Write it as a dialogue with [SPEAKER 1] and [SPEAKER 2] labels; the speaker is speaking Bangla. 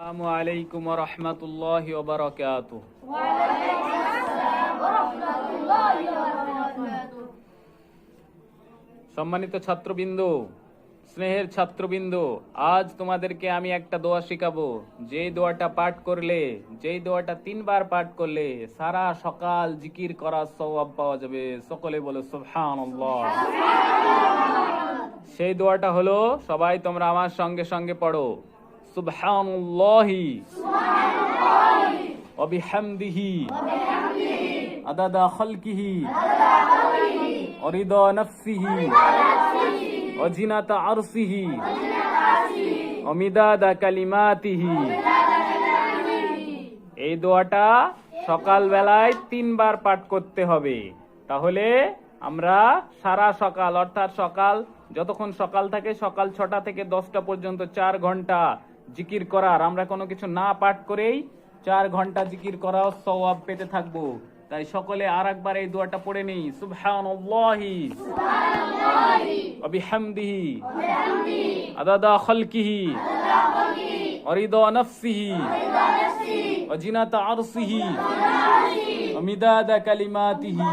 [SPEAKER 1] আসসালামু আলাইকুম ওয়া রাহমাতুল্লাহি ওয়া বারাকাতুহু। সম্মানিত ছাত্রবৃন্দ, স্নেহের ছাত্রবৃন্দ, আজ তোমাদেরকে আমি একটা দোয়া শিখাবো। যেই দোয়াটা পাঠ করলে, যেই দোয়াটা 3 বার পাঠ করলে সারা সকাল জিকির করার সওয়াব পাওয়া যাবে। সকলে বলো সুবহানাল্লাহ। সেই দোয়াটা হলো, সবাই তোমরা আমার সঙ্গে সঙ্গে পড়ো, সুবহানাল্লাহি ওয়া বিহামদিহি আদাদা খালকিহি ওয়া রিদা নাফসিহি ওয়া জিনাতা আরশিহি ওয়া মিদাদা কালিমাতিহি। এই দোয়াটা সকাল বেলায় 3 বার পাঠ করতে হবে। তাহলে আমরা সারা সকাল, অর্থাৎ সকাল যতক্ষণ সকাল থাকে, সকাল 6টা থেকে 10টা পর্যন্ত 4 ঘন্টা জিকির করার, আমরা কোনো কিছু না পাঠ করেই 4 ঘন্টা জিকির করার সওয়াব পেতে থাকবো। তাই সকলে আরেকবার এই দোয়াটা পড়ে নেই, সুবহানাল্লাহি ওয়া বিহামদিহি আদাদা খালকিহি ওয়া রিদা নাফসিহি ওয়া জিনাতা আরশিহি ওয়া মিদাদা কালিমাতিহি।